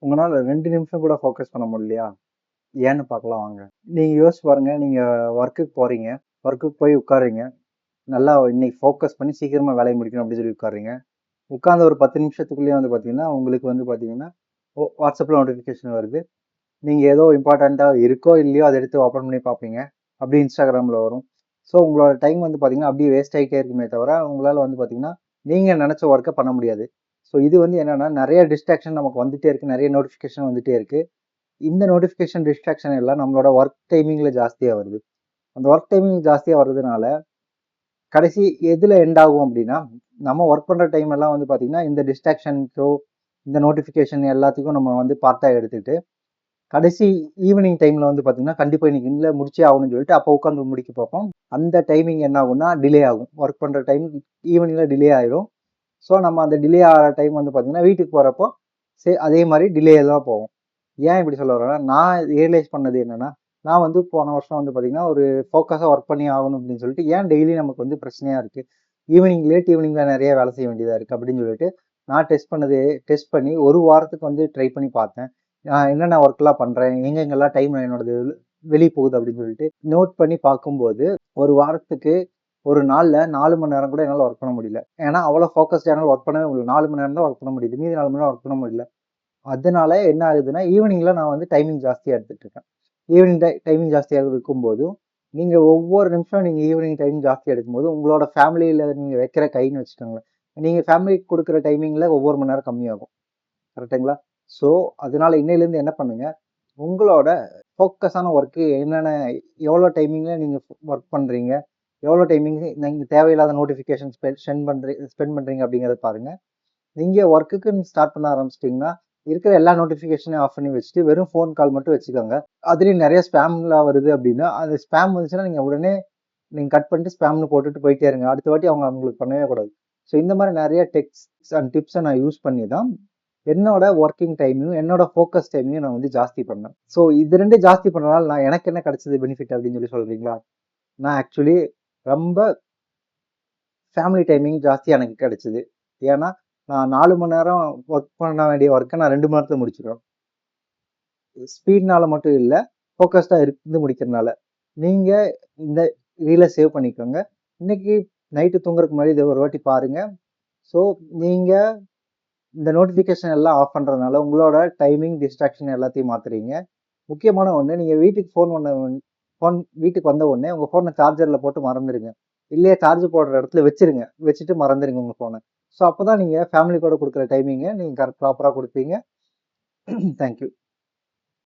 உங்களால் 2 நிமிஷம் கூட ஃபோக்கஸ் பண்ண முடியலையா? ஏன்னு பார்க்கலாம் வாங்க. நீங்கள் யோசிச்சு பாருங்க, நீங்கள் ஒர்க்குக்கு போகிறீங்க, ஒர்க்குக்கு போய் உட்காருறீங்க, நல்லா இன்னைக்கு ஃபோக்கஸ் பண்ணி சீக்கிரமாக வேலையை முடிக்கணும் அப்படின்னு சொல்லி உட்காருறீங்க. உட்கார்ந்த ஒரு 10 நிமிஷத்துக்குள்ளேயே வந்து பார்த்தீங்கன்னா உங்களுக்கு வந்து பார்த்தீங்கன்னா வாட்ஸ்அப்பில் நோட்டிஃபிகேஷன் வருது. நீங்கள் ஏதோ இம்பார்ட்டண்ட்டாக இருக்கோ இல்லையோ அதை எடுத்து ஓப்பன் பண்ணி பார்ப்பீங்க. அப்படி இன்ஸ்டாகிராமில் வரும். ஸோ உங்களோட டைம் வந்து பார்த்தீங்கன்னா அப்படியே வேஸ்ட் ஆகிட்டே இருக்குமே தவிர உங்களால் வந்து பார்த்தீங்கன்னா நீங்கள் நினச்ச ஒர்க்கை பண்ண முடியாது. ஸோ இது வந்து என்னென்னா நிறைய டிஸ்ட்ராக்ஷன் நமக்கு வந்துகிட்டே இருக்குது, நிறைய நோட்டிஃபிகேஷன் வந்துகிட்டே இருக்குது. இந்த நோட்டிஃபிகேஷன் டிஸ்ட்ராக்ஷன் எல்லாம் நம்மளோட ஒர்க் டைமிங்கில் ஜாஸ்தியாக வருது. அந்த ஒர்க் டைமிங் ஜாஸ்தியாக வர்றதுனால கடைசி எதில் எண்ட் ஆகும் அப்படின்னா, நம்ம ஒர்க் பண்ணுற டைம் எல்லாம் வந்து பார்த்தீங்கன்னா இந்த டிஸ்ட்ராக்ஷனுக்கோ இந்த நோட்டிஃபிகேஷன் எல்லாத்துக்கும் நம்ம வந்து பார்ட்டாக எடுத்துக்கிட்டு கடைசி ஈவினிங் டைமில் வந்து பார்த்தீங்கன்னா கண்டிப்பாக இன்னைக்கு இல்லை முடிச்சே ஆகணும்னு சொல்லிட்டு அப்போ உட்காந்து முடிக்க பார்ப்போம். அந்த டைமிங் என்ன ஆகும்னா டிலே ஆகும். ஒர்க் பண்ணுற டைம் ஈவினிங்கில் டிலே ஆகிடும். ஸோ நம்ம அந்த டிலே ஆகிற டைம் வந்து பார்த்தீங்கன்னா வீட்டுக்கு போகிறப்போ அதே மாதிரி டிலே தான் போகும். ஏன் இப்படி சொல்ல வரேன்னா, நான் ரியலைஸ் பண்ணது என்னென்னா, நான் வந்து போன வருஷம் வந்து பார்த்தீங்கன்னா ஒரு ஃபோக்கஸாக ஒர்க் பண்ணி ஆகணும் அப்படின்னு சொல்லிட்டு ஏன் டெய்லி நமக்கு வந்து பிரச்சனையாக இருக்குது, லேட் ஈவினிங்கில் நிறைய வேலை செய்ய வேண்டியதாக இருக்குது அப்படின்னு சொல்லிட்டு நான் டெஸ்ட் பண்ணி ஒரு வாரத்துக்கு வந்து ட்ரை பண்ணி பார்த்தேன். நான் என்னென்ன ஒர்க்லாம் பண்ணுறேன், எங்கெங்கெல்லாம் டைம் என்னோடது வெளியே போகுது அப்படின்னு சொல்லிட்டு நோட் பண்ணி பார்க்கும்போது ஒரு வாரத்துக்கு ஒரு நாளில் 4 மணி நேரம் கூட என்னால் ஒர்க் பண்ண முடியல. ஏன்னா அவ்வளோ ஃபோக்கஸ்டாக என்னால் ஒர்க் பண்ணவே முடியல. 4 மணி நேரம் தான் ஒர்க் பண்ண முடியுது, மீதி 4 மணி நேரம் ஒர்க் பண்ண முடியல. அதனால என்ன ஆகுதுன்னா ஈவினிங்கில் நான் வந்து டைமிங் ஜாஸ்தியாக எடுத்துகிட்டு இருக்கேன். ஈவினிங் டைமிங் ஜாஸ்தியாக இருக்கும்போதும் நீங்கள் ஒவ்வொரு நிமிஷம் நீங்கள் ஈவினிங் டைமிங் ஜாஸ்தியாக எடுக்கும்போது உங்களோட ஃபேமிலியில் நீங்கள் வைக்கிற கைன்னு வச்சுக்கோங்களேன், நீங்கள் ஃபேமிலிக்கு கொடுக்குற டைமிங்கில் ஒவ்வொரு மணி நேரம் கம்மியாகும். கரெக்டுங்களா? ஸோ அதனால இன்னையிலேருந்து என்ன பண்ணுங்க, உங்களோட ஃபோக்கஸான ஒர்க்கு என்னென்ன, எவ்வளோ டைமிங்கில் நீங்கள் ஒர்க் பண்ணுறீங்க, எவ்வளோ டைமிங் நீங்கள் தேவையில்லாத நோட்டிஃபிகேஷன் ஸ்பெண்ட் பண்ணுறீங்க அப்படிங்கிறத பாருங்கள். நீங்கள் ஒர்க்குக்கு ஸ்டார்ட் பண்ண ஆரம்பிச்சிட்டிங்கன்னா இருக்கிற எல்லா நோட்டிஃபிகேஷனையும் ஆஃப் பண்ணி வச்சுட்டு வெறும் ஃபோன் கால் மட்டும் வச்சுக்கோங்க. அதுலேயும் நிறைய ஸ்பேம்லாம் வருது அப்படின்னா அந்த ஸ்பேம் வந்துச்சுன்னா நீங்கள் உடனே நீங்கள் கட் பண்ணிட்டு ஸ்பேம்னு போட்டுட்டு போயிட்டே இருங்க. அடுத்த வாட்டி அவங்க உங்களுக்கு பண்ணவே கூடாது. ஸோ இந்த மாதிரி நிறைய டெக்ஸ்ட் அண்ட் டிப்ஸை நான் யூஸ் பண்ணி தான் என்னோட ஒர்க்கிங் டைமையும் என்னோட ஃபோக்கஸ் டைமையும் நான் வந்து ஜாஸ்தி பண்ணேன். ஸோ இது ரெண்டு ஜாஸ்தி பண்ணனால நான் எனக்கு என்ன கிடைச்சது பெனிஃபிட் அப்படின்னு சொல்லி சொல்கிறீங்களா? நான் ஆக்சுவலி ரொம்ப ஃபேமிலி டைமிங் ஜாஸ்தி எனக்கு கிடைச்சிது. ஏன்னா நான் 4 மணி நேரம் ஒர்க் பண்ண வேண்டிய ஒர்க்கை நான் 2 மணி நேரத்தில் முடிச்சிடுவேன். ஸ்பீட்னால மட்டும் இல்லை, ஃபோக்கஸ்டாக இருந்து முடிக்கிறதுனால. நீங்கள் இந்த ரீலை சேவ் பண்ணிக்கோங்க. இன்னைக்கு நைட்டு தூங்குறதுக்கு முன்னாடி இதை ஒரு வாட்டி பாருங்கள். ஸோ நீங்கள் இந்த நோட்டிஃபிகேஷன் எல்லாம் ஆஃப் பண்ணுறதுனால உங்களோட டைமிங் டிஸ்ட்ராக்ஷன் எல்லாத்தையும் மாற்றுறீங்க. முக்கியமான ஒன்று, நீங்கள் வீட்டுக்கு வந்த உடனே உங்கள் ஃபோனை சார்ஜரில் போட்டு மறந்துடுங்க. இல்லையா சார்ஜ் போடுற இடத்துல வச்சுட்டு மறந்துடுங்க உங்கள் ஃபோனை. ஸோ அப்போ தான் நீங்கள் ஃபேமிலி கூட கொடுக்குற டைமிங்கை நீங்கள் ப்ராப்பராக கொடுப்பீங்க. தேங்க்யூ.